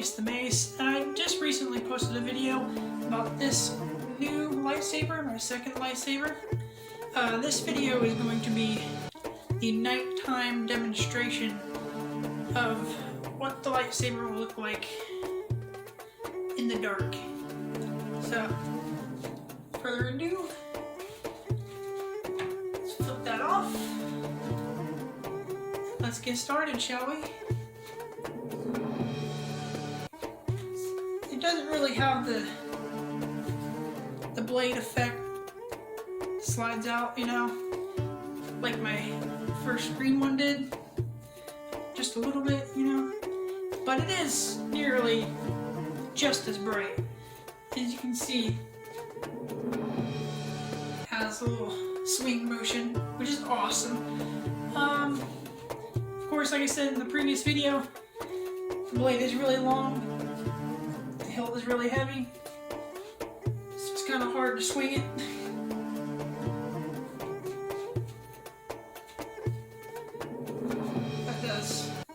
Mace the Mace, and I just recently posted a video about this new lightsaber, my second lightsaber. This video is going to be the nighttime demonstration of what the lightsaber will look like in the dark. So, further ado, let's flip that off. Let's get started, shall we? It doesn't really have the blade effect. Slides out, you know, like my first green one did. Just a little bit, you know. But it is nearly just as bright. As you can see, it has a little swing motion, which is awesome. Of course, like I said in the previous video, the blade is really long. The hilt is really heavy. So it's kind of hard to swing it.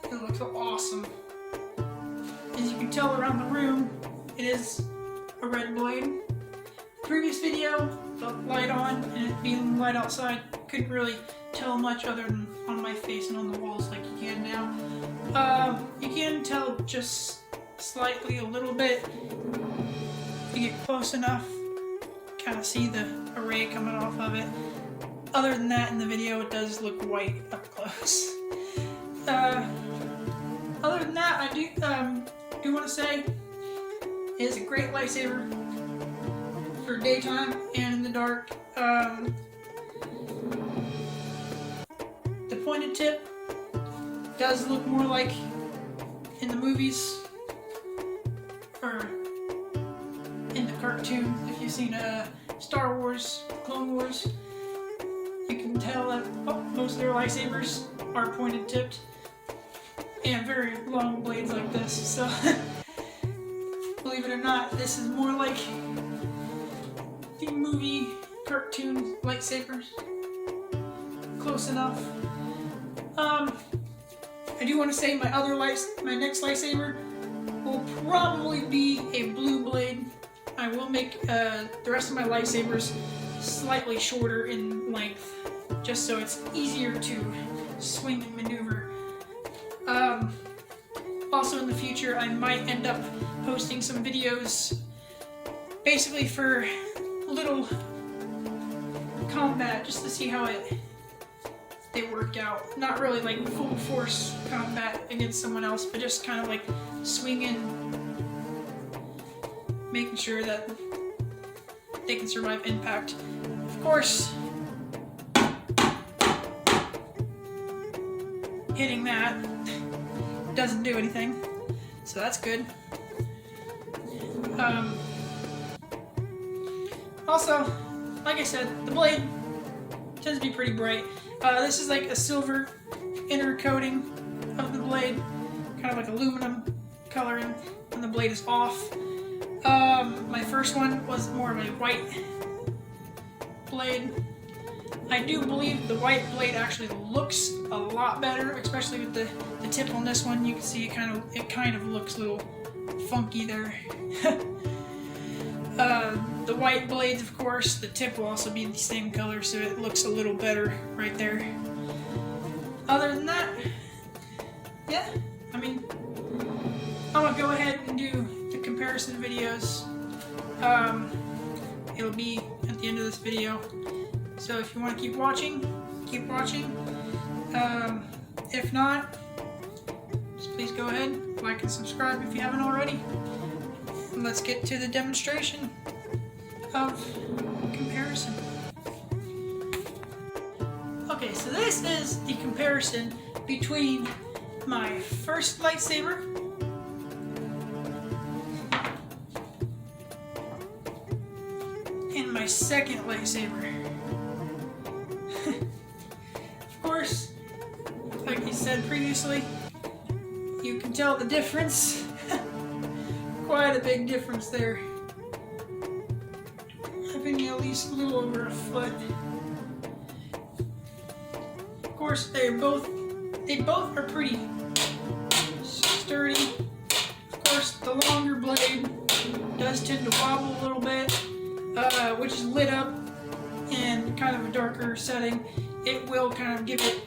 It looks awesome. As you can tell around the room, it is a red blade. Previous video, the light on and it being light outside, couldn't really tell much other than on my face and on the walls like you can now. You can tell just slightly a little bit. If you get close enough, kind of see the array coming off of it. Other than that, in the video, it does look white up close. Other than that, I do want to say it is a great lightsaber for daytime and in the dark. The pointed tip does look more like in the movies or in the cartoon. If you've seen Star Wars, Clone Wars, you can tell that most of their lightsabers are pointed tipped and very long blades like this. So believe it or not, this is more like the movie cartoon lightsabers. Close enough. I do want to say my next lightsaber will probably be a blue blade. I will make the rest of my lightsabers slightly shorter in length, just so it's easier to swing and maneuver. Also in the future, I might end up posting some videos basically for little combat, just to see how they work out. Not really like full force combat against someone else, but just kind of like swinging, making sure that they can survive impact. Of course, hitting that doesn't do anything, so that's good. Also, like I said, the blade tends to be pretty bright. This is like a silver inner coating of the blade, kind of like aluminum coloring, and the blade is off. My first one was more of a white blade. I do believe the white blade actually looks a lot better, especially with the tip on this one. You can see it kind of looks a little funky there. The white blades, of course, the tip will also be the same color, so it looks a little better right there. Other than that, yeah, I mean, I'm gonna go ahead and do the comparison videos. It'll be at the end of this video. So if you want to keep watching, keep watching. If not, just please go ahead, like and subscribe if you haven't already. And let's get to the demonstration of comparison. Okay, so this is the comparison between my first lightsaber and my second lightsaber. Of course, like I said previously, you can tell the difference. Quite a big difference there. I think at least a little over a foot. Of course, they both are pretty sturdy. Of course, the longer blade does tend to wobble a little bit, which is lit up in kind of a darker setting. It will kind of give it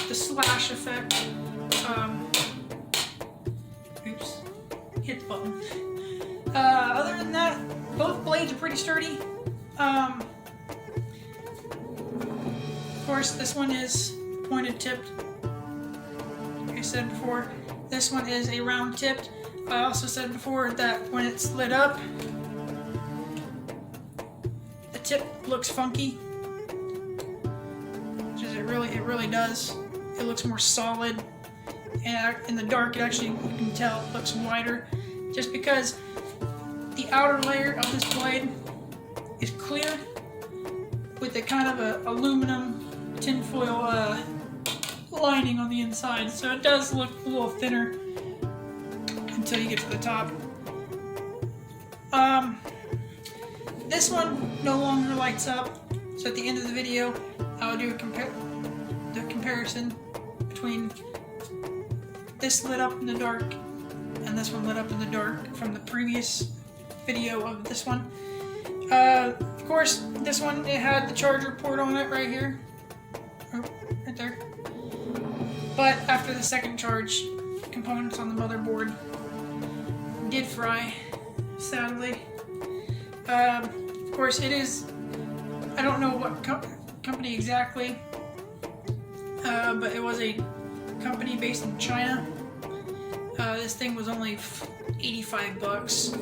the slash effect. Oops, hit the button. Other than that, both blades are pretty sturdy. Of course, this one is pointed tipped. Like I said before, this one is a round tipped. I also said before that when it's lit up, the tip looks funky, which is it really does. It looks more solid, and in the dark, you can tell it looks wider, just because the outer layer of this blade is clear with a kind of a aluminum tinfoil lining on the inside, so it does look a little thinner until you get to the top. This one no longer lights up, so at the end of the video I'll do the comparison between this lit up in the dark and this one lit up in the dark from the previous video of this one. Of course, this one, it had the charger port on it right here. Oh, right there. But after the second charge, components on the motherboard did fry, sadly. Of course, it is, I don't know what company exactly, but it was a company based in China. This thing was only 85 bucks.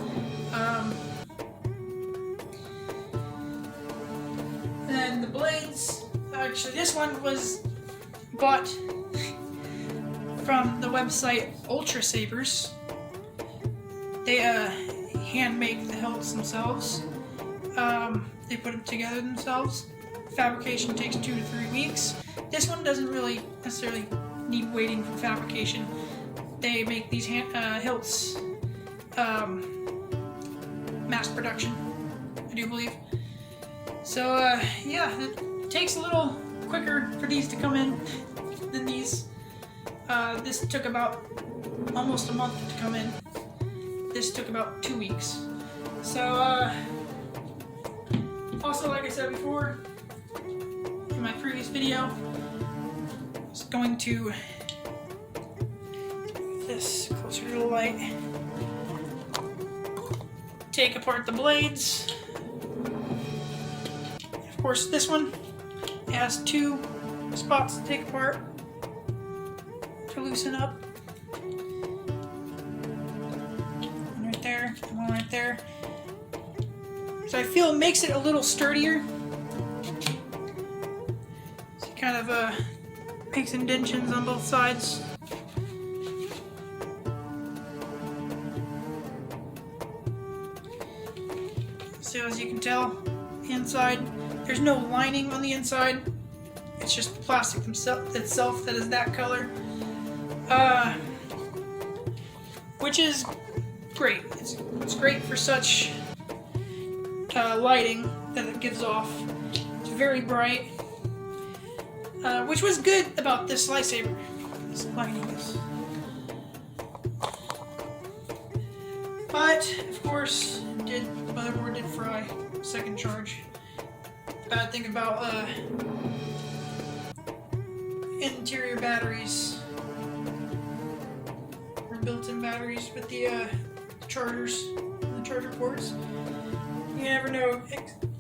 And the blades, actually this one was bought from the website Lightsabers. They hand make the hilts themselves. They put them together themselves. Fabrication takes 2 to 3 weeks. This one doesn't really necessarily need waiting for fabrication. They make these hilts mass production, I do believe. So yeah, it takes a little quicker for these to come in than these. This took about almost a month to come in. This took about 2 weeks. So also, like I said before in my previous video, I was going to move this closer to the light. Take apart the blades. Of course, this one has 2 spots to take apart to loosen up. One right there, and one right there. So I feel it makes it a little sturdier. So it kind of makes indentions on both sides. So as you can tell, inside, there's no lining on the inside. It's just the plastic itself that is that color. Which is great. It's great for such lighting that it gives off. It's very bright. Which was good about this lightsaber. This lighting is. But, of course, the motherboard did fry. Second charge. Bad thing about interior batteries, or built-in batteries with the chargers and the charger ports. You never know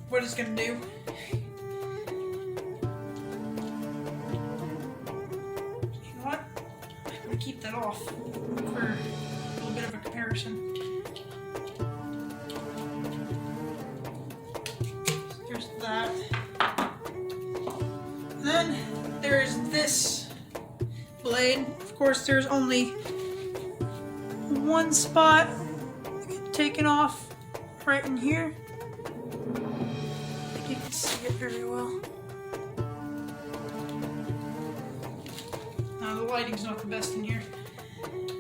what it's going to do. You know what? I'm going to keep that off for a little bit of a comparison. There's that. And then there's this blade. Of course, there's only one spot taken off right in here. I think you can see it very well. Now, the lighting's not the best in here. So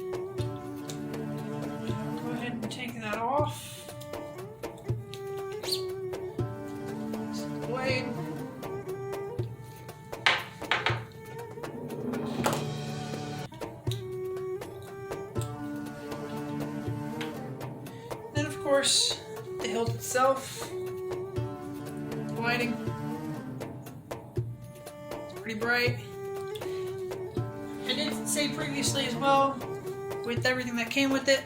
I'll go ahead and take that off. Blade. course, the hilt itself, lighting, it's pretty bright. I did say previously as well, with everything that came with it,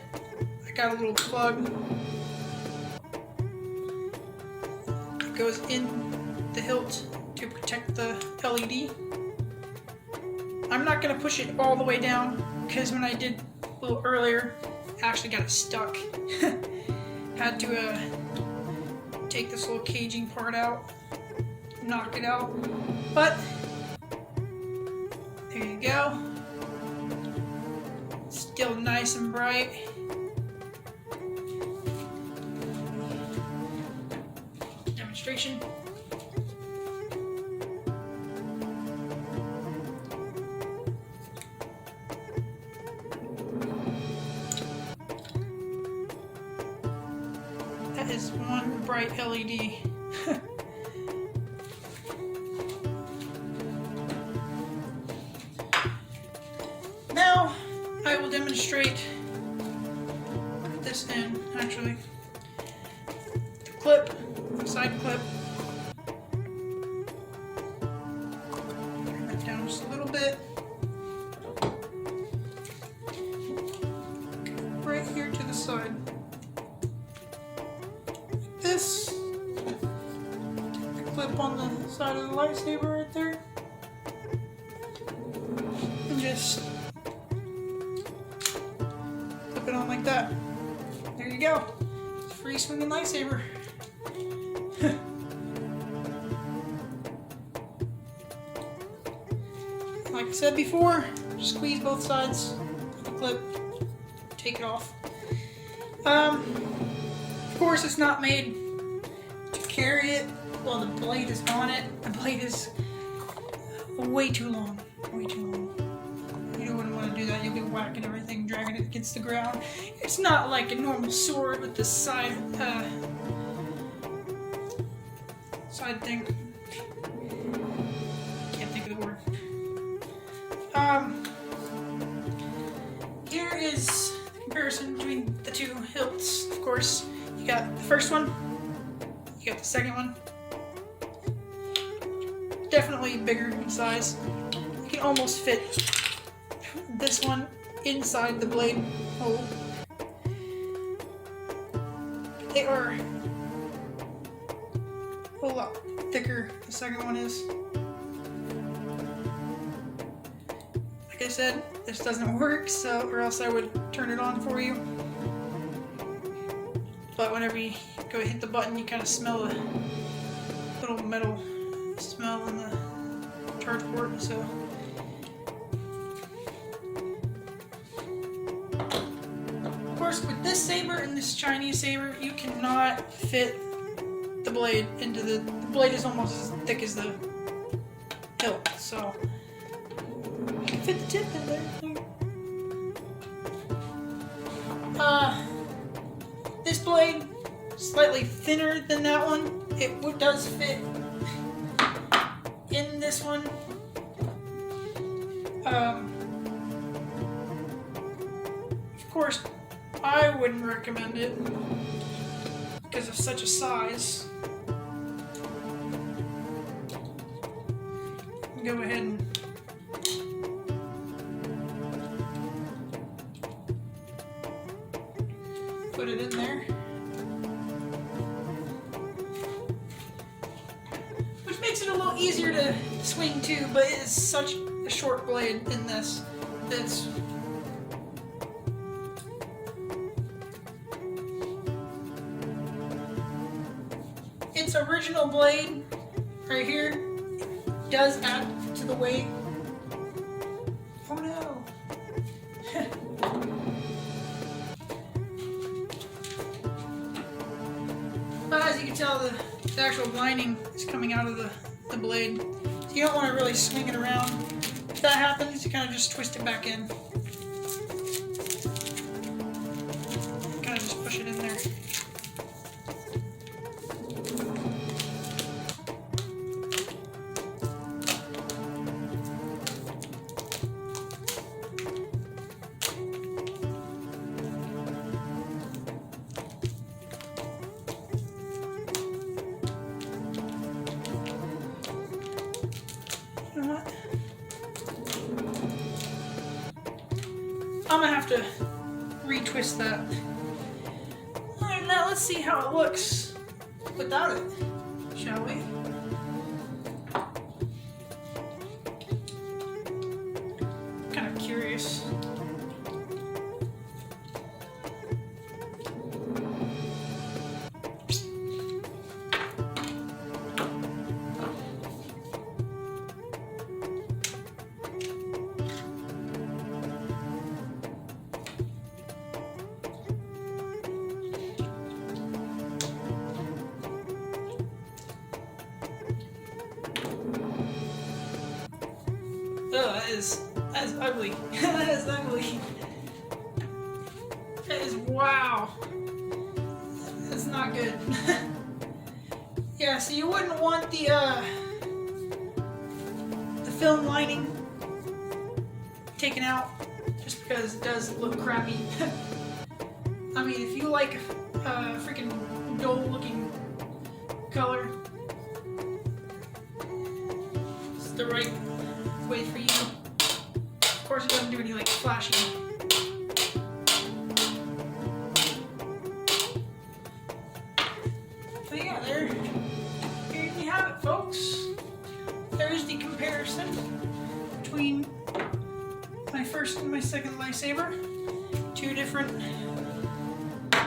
I got a little plug. It goes in the hilt to protect the LED. I'm not going to push it all the way down, because when I did a little earlier, I actually got it stuck. Had to take this little caging part out, knock it out, but there you go. Still nice and bright. Demonstration. That is one bright LED. Now I will demonstrate this in, actually. The clip, side clip. Turn that down just a little bit. Right here to the side. This, the clip on the side of the lightsaber right there, and just clip it on like that. There you go. It's a free swinging lightsaber. Like I said before, squeeze both sides of the clip, take it off. Of course, it's not made to carry it while the blade is on it. The blade is way too long. Way too long. You wouldn't want to do that. You'll be whacking everything, dragging it against the ground. It's not like a normal sword with the side thing. Can't think of the word. Here is the comparison between the two hilts. Of course, you got the first one, you got the second one. Definitely bigger in size. You can almost fit this one inside the blade hole. They are a whole lot thicker, the second one is. Like I said, this doesn't work, so or else I would turn it on for you. But whenever you go hit the button, you kind of smell a little metal smell in the charge port, so. Of course, with this saber and this Chinese saber, you cannot fit the blade into the blade is almost as thick as the hilt, so you can fit the tip in there. This blade, slightly thinner than that one. It does fit in this one. Of course, I wouldn't recommend it because of such a size. Go ahead and put it in there. Which makes it a little easier to swing too, but it is such a short blade in this. That's its original blade right here does add to the weight. Oh no. But as you can tell, the actual lining is coming out of the blade. So you don't want to really swing it around. If that happens, you kind of just twist it back in. Kind of just push it in there. I'm gonna have to retwist that. Alright, now let's see how it looks without it, shall we? Kind of curious. Oh, that is ugly. That is ugly. That is, wow. That's not good. Yeah, so you wouldn't want the film lining taken out just because it does look crappy. I mean, if you like a freaking dull looking color, it's the right way for you. Of course, it doesn't do any like flashing. So yeah, here you have it, folks. There's the comparison between my first and my second lightsaber. Two different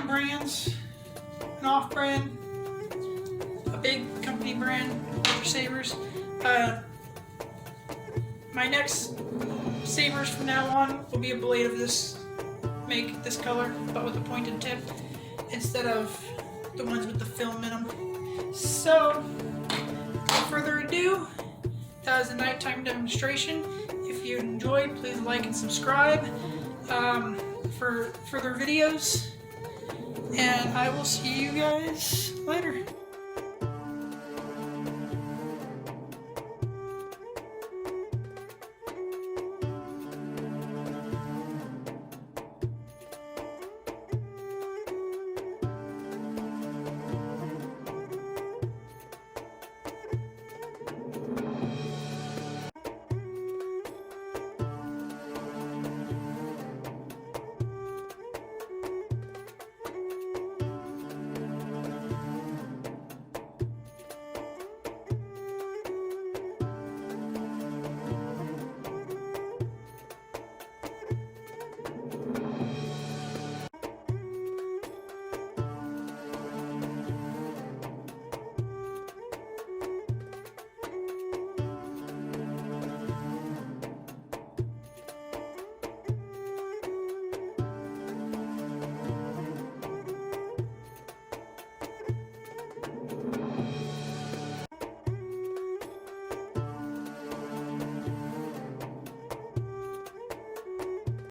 brands, an off-brand, a big company brand for sabers. My next sabers from now on will be a blade of this make, this color, but with a pointed tip instead of the ones with the film in them. So, without further ado, that was a nighttime demonstration. If you enjoyed, please like and subscribe for further videos. And I will see you guys later.